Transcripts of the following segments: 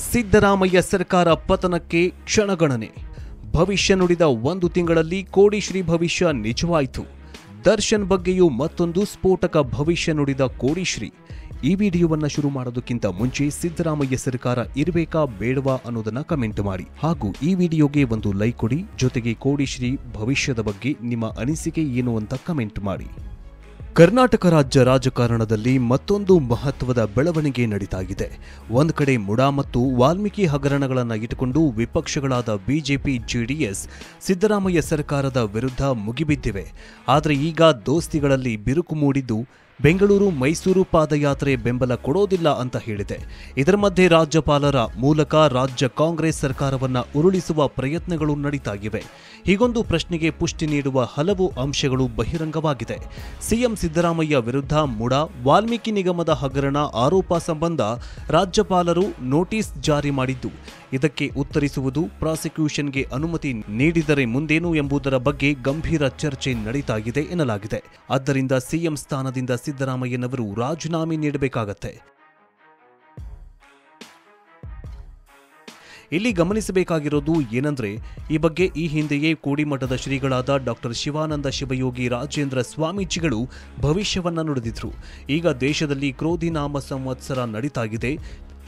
ಸಿದ್ದರಾಮಯ್ಯ ಸರ್ಕಾರ ಪತನಕ್ಕೆ ಕ್ಷಣಗಣನೆ. ಭವಿಷ್ಯ ನುಡಿದ 1 ತಿಂಗಳಲ್ಲಿ ಕೋಡಿಶ್ರೀ ಭವಿಷ್ಯ ನಿಜವಾಯಿತು. ದರ್ಶನ್ ಬಗ್ಗೆಯೂ ಮತ್ತೊಂದು ಸ್ಫೋಟಕ ಭವಿಷ್ಯ ನುಡಿದ ಕೋಡಿಶ್ರೀ. ಈ ವಿಡಿಯೋವನ್ನ ಶುರು ಮಾಡೋದಕ್ಕಿಂತ ಮುಂಚೆ ಸಿದ್ದರಾಮಯ್ಯ ಸರ್ಕಾರ ಇರಬೇಕಾ ಬೇಡವಾ ಅನ್ನೋದನ್ನ ಕಮೆಂಟ್ ಮಾಡಿ. ಹಾಗೂ ಈ ವಿಡಿಯೋಗೆ ಒಂದು ಲೈಕ್ ಕೊಡಿ. ಜೊತೆಗೆ ಕೋಡಿಶ್ರೀ ಭವಿಷ್ಯದ ಬಗ್ಗೆ ನಿಮ್ಮ ಅನಿಸಿಕೆ ಏನು ಅಂತ ಕಮೆಂಟ್ ಮಾಡಿ. ಕರ್ನಾಟಕ ರಾಜ್ಯ ರಾಜಕಾರಣದಲ್ಲಿ ಮತ್ತೊಂದು ಮಹತ್ವದ ಬೆಳವಣಿಗೆ ನಡೀತಾ ಇದೆ. ಒಂದು ಕಡೆ ಮುಡಾ ಮತ್ತು ವಾಲ್ಮೀಕಿ ಹಗರಣಗಳನ್ನು ಇಟ್ಟುಕೊಂಡು ವಿಪಕ್ಷಗಳಾದ ಬಿಜೆಪಿ, ಜೆಡಿಎಸ್ ಸಿದ್ದರಾಮಯ್ಯ ಸರ್ಕಾರದ ವಿರುದ್ಧ ಮುಗಿಬಿದ್ದಿವೆ. ಆದರೆ ಈಗ ದೋಸ್ತಿಗಳಲ್ಲಿ ಬಿರುಕು ಮೂಡಿದ್ದು ಬೆಂಗಳೂರು ಮೈಸೂರು ಪಾದಯಾತ್ರೆ ಬೆಂಬಲ ಕೊಡೋದಿಲ್ಲ ಅಂತ ಹೇಳಿದೆ. ಇದರ ಮಧ್ಯೆ ರಾಜ್ಯಪಾಲರ ಮೂಲಕ ರಾಜ್ಯ ಕಾಂಗ್ರೆಸ್ ಸರ್ಕಾರವನ್ನ ಉರುಳಿಸುವ ಪ್ರಯತ್ನಗಳು ನಡೀತಾ ಇವೆ. ಹೀಗೊಂದು ಪ್ರಶ್ನೆಗೆ ಪುಷ್ಟಿ ನೀಡುವ ಹಲವು ಅಂಶಗಳು ಬಹಿರಂಗವಾಗಿದೆ. ಸಿಎಂ ಸಿದ್ದರಾಮಯ್ಯ ವಿರುದ್ಧ ಮುಡಾ ವಾಲ್ಮೀಕಿ ನಿಗಮದ ಹಗರಣ ಆರೋಪ ಸಂಬಂಧ ರಾಜ್ಯಪಾಲರು ನೋಟಿಸ್ ಜಾರಿ ಮಾಡಿದ್ದು, ಇದಕ್ಕೆ ಉತ್ತರಿಸುವುದು, ಪ್ರಾಸಿಕ್ಯೂಷನ್ಗೆ ಅನುಮತಿ ನೀಡಿದರೆ ಮುಂದೇನು ಎಂಬುದರ ಬಗ್ಗೆ ಗಂಭೀರ ಚರ್ಚೆ ನಡೀತಾ ಇದೆ ಎನ್ನಲಾಗಿದೆ. ಆದ್ದರಿಂದ ಸಿಎಂ ಸ್ಥಾನದಿಂದ ಸಿದ್ದರಾಮಯ್ಯನವರು ರಾಜೀನಾಮೆ ನೀಡಬೇಕಾಗತ್ತೆ. ಇಲ್ಲಿ ಗಮನಿಸಬೇಕಾಗಿರೋದು ಏನಂದ್ರೆ, ಈ ಬಗ್ಗೆ ಈ ಹಿಂದೆಯೇ ಕೋಡಿಮಠದ ಶ್ರೀಗಳಾದ ಡಾಕ್ಟರ್ ಶಿವಾನಂದ ಶಿವಯೋಗಿ ರಾಜೇಂದ್ರ ಸ್ವಾಮೀಜಿಗಳು ಭವಿಷ್ಯವನ್ನ ನುಡಿದಿದ್ರು. ಈಗ ದೇಶದಲ್ಲಿ ಕ್ರೋಧಿ ನಾಮ ಸಂವತ್ಸರ ನಡೀತಾ ಇದೆ.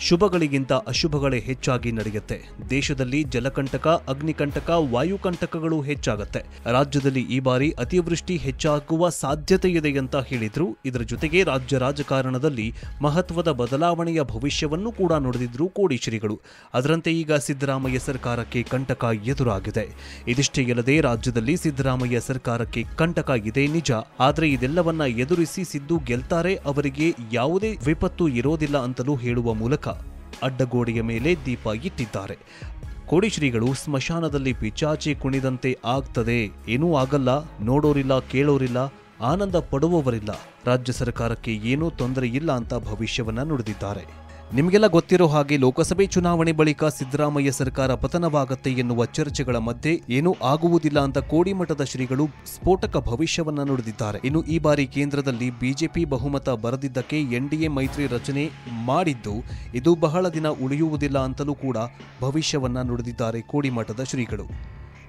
ಶುಭಗಳಿಗಿಂತ ಅಶುಭಗಳೇ ಹೆಚ್ಚಾಗಿ ನಡೆಯುತ್ತೆ. ದೇಶದಲ್ಲಿ ಜಲಕಂಟಕ, ಅಗ್ನಿಕಂಟಕ, ವಾಯುಕಂಟಕಗಳು ಹೆಚ್ಚಾಗತ್ತೆ. ರಾಜ್ಯದಲ್ಲಿ ಈ ಬಾರಿ ಅತಿವೃಷ್ಟಿ ಹೆಚ್ಚಾಗುವ ಸಾಧ್ಯತೆ ಇದೆ ಅಂತ ಹೇಳಿದ್ರು. ಇದರ ಜೊತೆಗೆ ರಾಜ್ಯ ರಾಜಕಾರಣದಲ್ಲಿ ಮಹತ್ವದ ಬದಲಾವಣೆಯ ಭವಿಷ್ಯವನ್ನು ಕೂಡ ನುಡಿದಿದ್ರು ಕೋಡಿಶ್ರೀಗಳು. ಅದರಂತೆ ಈಗ ಸಿದ್ದರಾಮಯ್ಯ ಸರ್ಕಾರಕ್ಕೆ ಕಂಟಕ ಎದುರಾಗಿದೆ. ಇದಿಷ್ಟೇ ಅಲ್ಲದೆ ರಾಜ್ಯದಲ್ಲಿ ಸಿದ್ದರಾಮಯ್ಯ ಸರ್ಕಾರಕ್ಕೆ ಕಂಟಕ ಇದೆ ನಿಜ. ಆದರೆ ಇದೆಲ್ಲವನ್ನ ಎದುರಿಸಿ ಸಿದ್ದು ಗೆಲ್ತಾರೆ, ಅವರಿಗೆ ಯಾವುದೇ ವಿಪತ್ತು ಇರೋದಿಲ್ಲ ಅಂತಲೂ ಹೇಳುವ ಮೂಲಕ ಅಡ್ಡಗೋಡೆಯ ಮೇಲೆ ದೀಪ ಇಟ್ಟಿದ್ದಾರೆ. ಕೋಡಿಶ್ರೀಗಳು ಸ್ಮಶಾನದಲ್ಲಿ ಪಿಚಾಚಿ ಕುಣಿದಂತೆ ಆಗ್ತದೆ, ಏನೂ ಆಗಲ್ಲ, ನೋಡೋರಿಲ್ಲ, ಕೇಳೋರಿಲ್ಲ, ಆನಂದ ಪಡುವವರಿಲ್ಲ, ರಾಜ್ಯ ಸರ್ಕಾರಕ್ಕೆ ಏನೂ ತೊಂದರೆ ಇಲ್ಲ ಅಂತ ಭವಿಷ್ಯವನ್ನ ನುಡಿದಿದ್ದಾರೆ. ನಿಮಗೆಲ್ಲ ಗೊತ್ತಿರೋ ಹಾಗೆ ಲೋಕಸಭೆ ಚುನಾವಣೆ ಬಳಿಕ ಸಿದ್ದರಾಮಯ್ಯ ಸರ್ಕಾರ ಪತನವಾಗತ್ತೆ ಎನ್ನುವ ಚರ್ಚೆಗಳ ಮಧ್ಯೆ ಏನೂ ಆಗುವುದಿಲ್ಲ ಅಂತ ಕೋಡಿಮಠದ ಶ್ರೀಗಳು ಸ್ಫೋಟಕ ಭವಿಷ್ಯವನ್ನ ನುಡಿದಿದ್ದಾರೆ. ಇನ್ನು ಈ ಬಾರಿ ಕೇಂದ್ರದಲ್ಲಿ ಬಿಜೆಪಿ ಬಹುಮತ ಬರದಿದ್ದಕ್ಕೆ ಎನ್ಡಿಎ ಮೈತ್ರಿ ರಚನೆ ಮಾಡಿದ್ದು, ಇದು ಬಹಳ ದಿನ ಉಳಿಯುವುದಿಲ್ಲ ಅಂತಲೂ ಕೂಡ ಭವಿಷ್ಯವನ್ನ ನುಡಿದಿದ್ದಾರೆ ಕೋಡಿಮಠದ ಶ್ರೀಗಳು.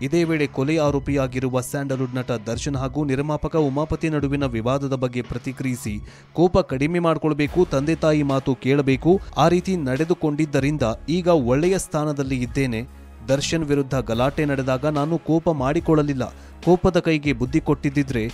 ಇದೇ ವೇಳೆ ಕೊಲೆ ಆರೋಪಿಯಾಗಿರುವ ಸ್ಯಾಂಡಲ್ವುಡ್ ನಟ ದರ್ಶನ್ ಹಾಗೂ ನಿರ್ಮಾಪಕ ಉಮಾಪತಿ ನಡುವಿನ ವಿವಾದದ ಬಗ್ಗೆ ಪ್ರತಿಕ್ರಿಯಿಸಿ, ಕೋಪ ಕಡಿಮೆ ಮಾಡಿಕೊಳ್ಬೇಕು, ತಂದೆ ತಾಯಿ ಮಾತು ಕೇಳಬೇಕು, ಆ ರೀತಿ ನಡೆದುಕೊಂಡಿದ್ದರಿಂದ ಈಗ ಒಳ್ಳೆಯ ಸ್ಥಾನದಲ್ಲಿ ಇದ್ದೇನೆ. ದರ್ಶನ್ ವಿರುದ್ಧ ಗಲಾಟೆ ನಡೆದಾಗ ನಾನು ಕೋಪ ಮಾಡಿಕೊಳ್ಳಲಿಲ್ಲ. ಕೋಪದ ಕೈಗೆ ಬುದ್ಧಿ ಕೊಟ್ಟಿದ್ದಿದ್ರೆ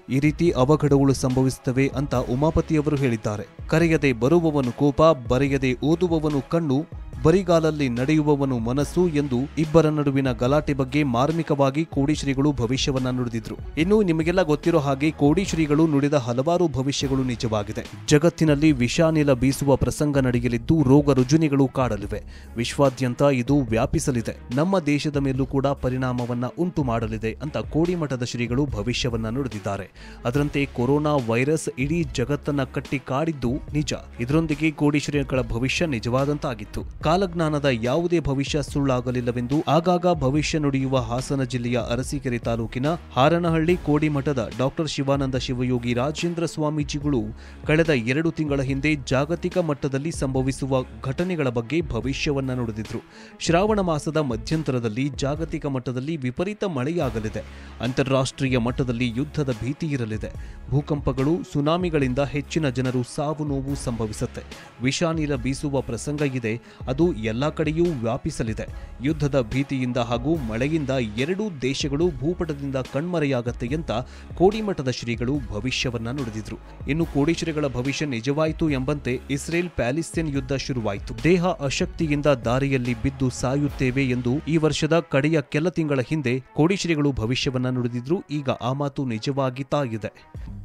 ಈ ರೀತಿ ಅವಘಡಗಳು ಸಂಭವಿಸುತ್ತವೆ ಅಂತ ಉಮಾಪತಿಯವರು ಹೇಳಿದ್ದಾರೆ. ಕರೆಯದೆ ಬರುವವನು ಕೋಪ, ಬರೆಯದೆ ಓದುವವನು ಕಣ್ಣು, ಬರಿಗಾಲಲ್ಲಿ ನಡೆಯುವವನು ಮನಸ್ಸು ಎಂದು ಇಬ್ಬರ ನಡುವಿನ ಗಲಾಟೆ ಬಗ್ಗೆ ಮಾರ್ಮಿಕವಾಗಿ ಕೋಡಿಶ್ರೀಗಳು ಭವಿಷ್ಯವನ್ನ ನುಡಿದಿದ್ರು. ಇನ್ನು ನಿಮಗೆಲ್ಲ ಗೊತ್ತಿರೋ ಹಾಗೆ ಕೋಡಿಶ್ರೀಗಳು ನುಡಿದ ಹಲವಾರು ಭವಿಷ್ಯಗಳು ನಿಜವಾಗಿದೆ. ಜಗತ್ತಿನಲ್ಲಿ ವಿಷಾನಿಲ ಬೀಸುವ ಪ್ರಸಂಗ ನಡೆಯಲಿದ್ದು, ರೋಗ ರುಜಿನಿಗಳು ಕಾಡಲಿವೆ. ವಿಶ್ವಾದ್ಯಂತ ಇದು ವ್ಯಾಪಿಸಲಿದೆ. ನಮ್ಮ ದೇಶದ ಮೇಲೂ ಕೂಡ ಪರಿಣಾಮವನ್ನ ಉಂಟು ಮಾಡಲಿದೆ ಅಂತ ಕೋಡಿಮಠದ ಶ್ರೀಗಳು ಭವಿಷ್ಯವನ್ನ ನುಡಿದಿದ್ದಾರೆ. ಅದರಂತೆ ಕೊರೋನಾ ವೈರಸ್ ಇಡೀ ಜಗತ್ತನ್ನ ಕಟ್ಟಿ ಕಾಡಿದ್ದು ನಿಜ. ಇದರೊಂದಿಗೆ ಕೋಡಿಶ್ರೀಗಳ ಭವಿಷ್ಯ ನಿಜವಾದಂತಾಗಿತ್ತು. ಕಾಲಜ್ಞಾನದ ಯಾವುದೇ ಭವಿಷ್ಯ ಸುಳ್ಳಾಗಲಿಲ್ಲವೆಂದು ಆಗಾಗ ಭವಿಷ್ಯ ನುಡಿಯುವ ಹಾಸನ ಜಿಲ್ಲೆಯ ಅರಸೀಕೆರೆ ತಾಲೂಕಿನ ಹಾರನಹಳ್ಳಿ ಕೋಡಿಮಠದ ಡಾಕ್ಟರ್ ಶಿವಾನಂದ ಶಿವಯೋಗಿ ರಾಜೇಂದ್ರ ಸ್ವಾಮೀಜಿಗಳು ಕಳೆದ 2 ತಿಂಗಳ ಹಿಂದೆ ಜಾಗತಿಕ ಮಟ್ಟದಲ್ಲಿ ಸಂಭವಿಸುವ ಘಟನೆಗಳ ಬಗ್ಗೆ ಭವಿಷ್ಯವನ್ನ ನುಡಿದಿದ್ರು. ಶ್ರಾವಣ ಮಾಸದ ಮಧ್ಯಂತರದಲ್ಲಿ ಜಾಗತಿಕ ಮಟ್ಟದಲ್ಲಿ ವಿಪರೀತ ಮಳೆಯಾಗಲಿದೆ. ಅಂತಾರಾಷ್ಟ್ರೀಯ ಮಟ್ಟದಲ್ಲಿ ಯುದ್ಧದ ಭೀತಿ ಇರಲಿದೆ. ಭೂಕಂಪಗಳು, ಸುನಾಮಿಗಳಿಂದ ಹೆಚ್ಚಿನ ಜನರು ಸಾವು ನೋವು ಸಂಭವಿಸುತ್ತೆ. ವಿಷಾನಿಲ ಬೀಸುವ ಪ್ರಸಂಗ ಇದೆ, ಅದು ಎಲ್ಲಾ ಕಡೆಯೂ ವ್ಯಾಪಿಸಲಿದೆ. ಯುದ್ಧದ ಭೀತಿಯಿಂದ ಹಾಗೂ ಮಳೆಯಿಂದ 2 ದೇಶಗಳು ಭೂಪಟದಿಂದ ಕಣ್ಮರೆಯಾಗತ್ತೆ ಅಂತ ಕೋಡಿಮಠದ ಶ್ರೀಗಳು ಭವಿಷ್ಯವನ್ನ ನುಡಿದಿದ್ರು. ಇನ್ನು ಕೋಡಿಶ್ರೀಗಳ ಭವಿಷ್ಯ ನಿಜವಾಯಿತು ಎಂಬಂತೆ ಇಸ್ರೇಲ್ ಪ್ಯಾಲಿಸ್ತೀನ್ ಯುದ್ಧ ಶುರುವಾಯಿತು. ದೇಹ ಅಶಕ್ತಿಯಿಂದ ದಾರಿಯಲ್ಲಿ ಬಿದ್ದು ಸಾಯುತ್ತೇವೆ ಎಂದು ಈ ವರ್ಷದ ಕಡೆಯ ಕೆಲ ತಿಂಗಳ ಹಿಂದೆ ಕೋಡಿಶ್ರೀಗಳು ಭವಿಷ್ಯವನ್ನ ನುಡಿದಿದ್ರು. ಈಗ ಆ ಮಾತು ನಿಜವಾಗುತ್ತಾ ಇದೆ.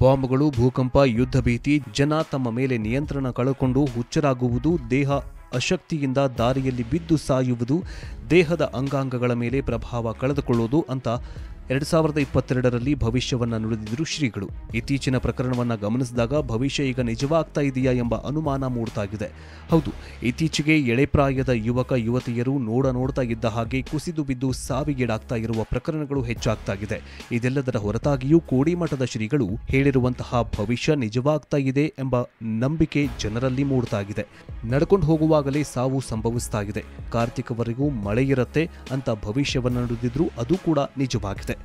ಬಾಂಬ್ಗಳು, ಭೂಕಂಪ, ಯುದ್ಧ ಭೀತಿ, ಜನ ತಮ್ಮ ಮೇಲೆ ನಿಯಂತ್ರಣ ಕಳೆದುಕೊಂಡು ಹುಚ್ಚರಾಗುವುದು, ದೇಹ ಅಶಕ್ತಿಯಿಂದ ದಾರಿಯಲ್ಲಿ ಬಿದ್ದು ಸಾಯುವುದು, ದೇಹದ ಅಂಗಾಂಗಗಳ ಮೇಲೆ ಪ್ರಭಾವ ಕಳೆದುಕೊಳ್ಳುವುದು ಅಂತ 2022ರಲ್ಲಿ ಭವಿಷ್ಯವನ್ನ ನುಡಿದಿದ್ರು ಶ್ರೀಗಳು. ಇತ್ತೀಚಿನ ಪ್ರಕರಣವನ್ನ ಗಮನಿಸಿದಾಗ ಭವಿಷ್ಯ ಈಗ ನಿಜವಾಗ್ತಾ ಇದೆಯಾ ಎಂಬ ಅನುಮಾನ ಮೂಡ್ತಾ ಇದೆ. ಹೌದು, ಇತ್ತೀಚೆಗೆ ಎಳೆಪ್ರಾಯದ ಯುವಕ ಯುವತಿಯರು ನೋಡ್ತಾ ಇದ್ದ ಹಾಗೆ ಕುಸಿದು ಬಿದ್ದು ಸಾವಿಗೀಡಾಗ್ತಾ ಇರುವ ಪ್ರಕರಣಗಳು ಹೆಚ್ಚಾಗ್ತಾ ಇದೆ. ಇದೆಲ್ಲದರ ಹೊರತಾಗಿಯೂ ಕೋಡಿಮಠದ ಶ್ರೀಗಳು ಹೇಳಿರುವಂತಹ ಭವಿಷ್ಯ ನಿಜವಾಗ್ತಾ ಇದೆ ಎಂಬ ನಂಬಿಕೆ ಜನರಲ್ಲಿ ಮೂಡ್ತಾ ಇದೆ. ನಡ್ಕೊಂಡು ಹೋಗುವಾಗಲೇ ಸಾವು ಸಂಭವಿಸ್ತಾ ಇದೆ, ಕಾರ್ತಿಕವರೆಗೂ ಮಳೆ ಇರುತ್ತೆ ಅಂತ ಭವಿಷ್ಯವನ್ನ ನುಡಿದಿದ್ರು. ಅದು ಕೂಡ ನಿಜವಾಗಿದೆ.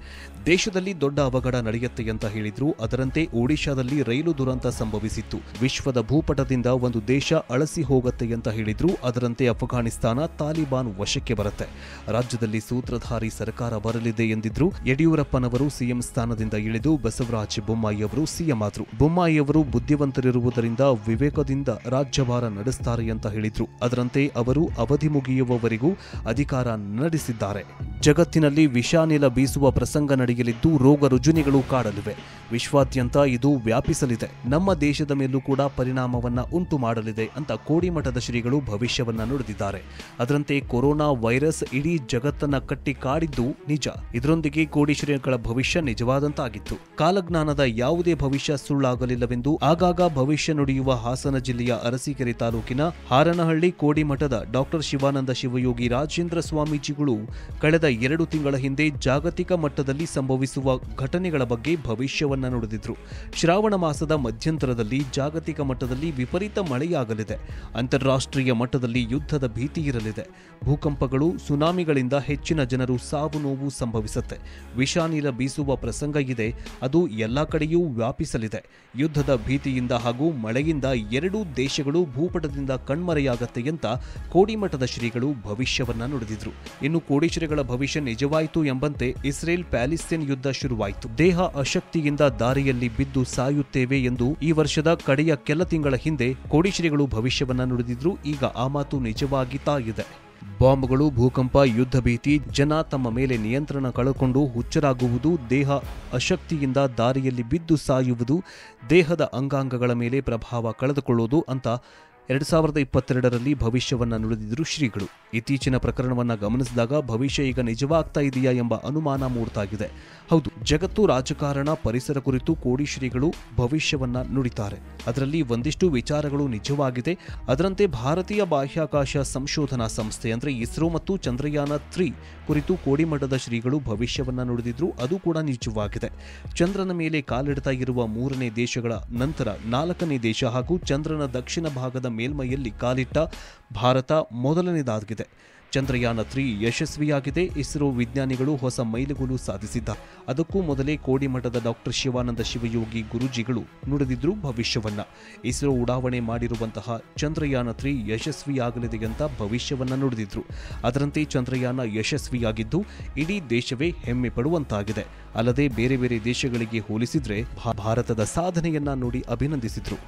ದೇಶದಲ್ಲಿ ದೊಡ್ಡ ಅವಘಡ ನಡೆಯುತ್ತೆ ಅಂತ ಹೇಳಿದ್ರು. ಅದರಂತೆ ಒಡಿಶಾದಲ್ಲಿ ರೈಲು ದುರಂತ ಸಂಭವಿಸಿತ್ತು. ವಿಶ್ವದ ಭೂಪಟದಿಂದ ಒಂದು ದೇಶ ಅಳಸಿ ಹೋಗುತ್ತೆ ಅಂತ ಹೇಳಿದ್ರು. ಅದರಂತೆ ಅಫ್ಘಾನಿಸ್ತಾನ ತಾಲಿಬಾನ್ ವಶಕ್ಕೆ ಬರುತ್ತೆ. ರಾಜ್ಯದಲ್ಲಿ ಸೂತ್ರಧಾರಿ ಸರ್ಕಾರ ಬರಲಿದೆ ಎಂದಿದ್ರು. ಯಡಿಯೂರಪ್ಪನವರು ಸಿಎಂ ಸ್ಥಾನದಿಂದ ಇಳಿದು ಬಸವರಾಜ ಬೊಮ್ಮಾಯಿ ಅವರು ಸಿಎಂ ಆದ್ರು. ಬೊಮ್ಮಾಯಿ ಅವರು ಬುದ್ಧಿವಂತರಿರುವುದರಿಂದ ವಿವೇಕದಿಂದ ರಾಜ್ಯಭಾರ ನಡೆಸ್ತಾರೆ ಅಂತ ಹೇಳಿದ್ರು. ಅದರಂತೆ ಅವರು ಅವಧಿ ಮುಗಿಯುವವರೆಗೂ ಅಧಿಕಾರ ನಡೆಸಿದ್ದಾರೆ. ಜಗತ್ತಿನಲ್ಲಿ ವಿಷಾನಿಲ ಬೀಸುವ ಪ್ರಸಂಗ ನಡೆಯಲಿದ್ದು ರೋಗ ರುಜಿನಗಳು ಕಾಡಲಿವೆ. ವಿಶ್ವಾದ್ಯಂತ ಇದು ವ್ಯಾಪಿಸಲಿದೆ. ನಮ್ಮ ದೇಶದ ಮೇಲೂ ಕೂಡ ಪರಿಣಾಮವನ್ನ ಉಂಟು ಮಾಡಲಿದೆ ಅಂತ ಕೋಡಿಮಠದ ಶ್ರೀಗಳು ಭವಿಷ್ಯವನ್ನ ನುಡಿದಿದ್ದಾರೆ. ಅದರಂತೆ ಕೊರೋನಾ ವೈರಸ್ ಇಡೀ ಜಗತ್ತನ್ನ ಕಟ್ಟಿ ಕಾಡಿದ್ದು ನಿಜ. ಇದರೊಂದಿಗೆ ಕೋಡಿ ಶ್ರೀಗಳ ಭವಿಷ್ಯ ನಿಜವಾದಂತಾಗಿತ್ತು. ಕಾಲಜ್ಞಾನದ ಯಾವುದೇ ಭವಿಷ್ಯ ಸುಳ್ಳಾಗಲಿಲ್ಲವೆಂದು ಆಗಾಗ ಭವಿಷ್ಯ ನುಡಿಯುವ ಹಾಸನ ಜಿಲ್ಲೆಯ ಅರಸೀಕೆರೆ ತಾಲೂಕಿನ ಹಾರನಹಳ್ಳಿ ಕೋಡಿಮಠದ ಡಾಕ್ಟರ್ ಶಿವಾನಂದ ಶಿವಯೋಗಿ ರಾಜೇಂದ್ರ ಸ್ವಾಮೀಜಿಗಳು ಕಳೆದ 2 ತಿಂಗಳ ಹಿಂದೆ ಜಾಗತಿಕ ಮಟ್ಟದಲ್ಲಿ ಸಂಭವಿಸುವ ಘಟನೆಗಳ ಬಗ್ಗೆ ಭವಿಷ್ಯವನ್ನ ನುಡಿದಿದ್ರು. ಶ್ರಾವಣ ಮಾಸದ ಮಧ್ಯಂತರದಲ್ಲಿ ಜಾಗತಿಕ ಮಟ್ಟದಲ್ಲಿ ವಿಪರೀತ ಮಳೆಯಾಗಲಿದೆ. ಅಂತಾರಾಷ್ಟ್ರೀಯ ಮಟ್ಟದಲ್ಲಿ ಯುದ್ಧದ ಭೀತಿ ಇರಲಿದೆ. ಭೂಕಂಪಗಳು, ಸುನಾಮಿಗಳಿಂದ ಹೆಚ್ಚಿನ ಜನರು ಸಾವು ನೋವು ಸಂಭವಿಸುತ್ತೆ. ವಿಷಾನಿಲ ಬೀಸುವ ಪ್ರಸಂಗ ಇದೆ. ಅದು ಎಲ್ಲಾ ಕಡೆಯೂ ವ್ಯಾಪಿಸಲಿದೆ. ಯುದ್ಧದ ಭೀತಿಯಿಂದ ಹಾಗೂ ಮಳೆಯಿಂದ 2 ದೇಶಗಳು ಭೂಪಟದಿಂದ ಕಣ್ಮರೆಯಾಗತ್ತೆ ಅಂತ ಕೋಡಿಮಠದ ಶ್ರೀಗಳು ಭವಿಷ್ಯವನ್ನ ನುಡಿದಿದ್ರು. ಇನ್ನು ಕೋಡಿ ಶ್ರೀಗಳ ಭವಿಷ್ಯ ನಿಜವಾಯಿತು ಎಂಬಂತೆ ಇಸ್ರೇಲ್ ಪ್ಯಾಲಿಸ್ತೀನ್ ಯುದ್ಧ ಶುರುವಾಯಿತು. ದೇಹ ಅಶಕ್ತಿಯಿಂದ ದಾರಿಯಲ್ಲಿ ಬಿದ್ದು ಸಾಯುತ್ತೇವೆ ಎಂದು ಈ ವರ್ಷದ ಕಡೆಯ ಕೆಲ ತಿಂಗಳ ಹಿಂದೆ ಕೋಡಿ ಶ್ರೀಗಳು ಭವಿಷ್ಯವನ್ನ ನುಡಿದಿದ್ರು. ಈಗ ಆ ಮಾತು ನಿಜವಾಗುತ್ತಾ ಇದೆ. ಬಾಂಬ್ಗಳು, ಭೂಕಂಪ, ಯುದ್ಧ ಭೀತಿ, ಜನ ತಮ್ಮ ಮೇಲೆ ನಿಯಂತ್ರಣ ಕಳೆದುಕೊಂಡು ಹುಚ್ಚರಾಗುವುದು, ದೇಹ ಅಶಕ್ತಿಯಿಂದ ದಾರಿಯಲ್ಲಿ ಬಿದ್ದು ಸಾಯುವುದು, ದೇಹದ ಅಂಗಾಂಗಗಳ ಮೇಲೆ ಪ್ರಭಾವ ಕಳೆದುಕೊಳ್ಳುವುದು ಅಂತ 2022ರಲ್ಲಿ ಭವಿಷ್ಯವನ್ನ ನುಡಿದಿದ್ರು ಶ್ರೀಗಳು. ಇತ್ತೀಚಿನ ಪ್ರಕರಣವನ್ನ ಗಮನಿಸಿದಾಗ ಭವಿಷ್ಯ ಈಗ ನಿಜವಾಗ್ತಾ ಇದೆಯಾ ಎಂಬ ಅನುಮಾನ ಮೂಡ್ತಾಗಿದೆ. ಹೌದು, ಜಗತ್ತು, ರಾಜಕಾರಣ, ಪರಿಸರ ಕುರಿತು ಕೋಡಿ ಶ್ರೀಗಳು ಭವಿಷ್ಯವನ್ನ ನುಡಿತಾರೆ. ಅದರಲ್ಲಿ ಒಂದಿಷ್ಟು ವಿಚಾರಗಳು ನಿಜವಾಗಿದೆ. ಅದರಂತೆ ಭಾರತೀಯ ಬಾಹ್ಯಾಕಾಶ ಸಂಶೋಧನಾ ಸಂಸ್ಥೆ ಅಂದ್ರೆ ಇಸ್ರೋ ಮತ್ತು ಚಂದ್ರಯಾನ 3 ಕುರಿತು ಕೋಡಿಮಠದ ಶ್ರೀಗಳು ಭವಿಷ್ಯವನ್ನ ನುಡಿದಿದ್ರು. ಅದು ಕೂಡ ನಿಜವಾಗಿದೆ. ಚಂದ್ರನ ಮೇಲೆ ಕಾಲಿಡ್ತಾ ಇರುವ 3ನೇ ದೇಶಗಳ ನಂತರ 4ನೇ ದೇಶ ಹಾಗೂ ಚಂದ್ರನ ದಕ್ಷಿಣ ಭಾಗದ ಮೇಲ್ಮೈಯಲ್ಲಿ ಕಾಲಿಟ್ಟ ಭಾರತ ಮೊದಲನೇದಾಗಿದೆ. ಚಂದ್ರಯಾನ 3 ಯಶಸ್ವಿಯಾಗಿದೆ. ಇಸ್ರೋ ವಿಜ್ಞಾನಿಗಳು ಹೊಸ ಮೈಲುಗಲ್ಲು ಸಾಧಿಸಿದ್ದಾರೆ. ಅದಕ್ಕೂ ಮೊದಲೇ ಕೋಡಿಮಠದ ಡಾಕ್ಟರ್ ಶಿವಾನಂದ ಶಿವಯೋಗಿ ಗುರೂಜಿಗಳು ನುಡಿದಿದ್ರು ಭವಿಷ್ಯವನ್ನ. ಇಸ್ರೋ ಉಡಾವಣೆ ಮಾಡಿರುವಂತಹ ಚಂದ್ರಯಾನ 3 ಯಶಸ್ವಿಯಾಗಲಿದೆ ಅಂತ ಭವಿಷ್ಯವನ್ನ ನುಡಿದಿದ್ರು. ಅದರಂತೆ ಚಂದ್ರಯಾನ ಯಶಸ್ವಿಯಾಗಿದ್ದು ಇಡೀ ದೇಶವೇ ಹೆಮ್ಮೆ ಪಡುವಂತಾಗಿದೆ. ಅಲ್ಲದೆ ಬೇರೆ ಬೇರೆ ದೇಶಗಳಿಗೆ ಹೋಲಿಸಿದ್ರೆ ಭಾರತದ ಸಾಧನೆಯನ್ನ ನೋಡಿ ಅಭಿನಂದಿಸಿದ್ರು.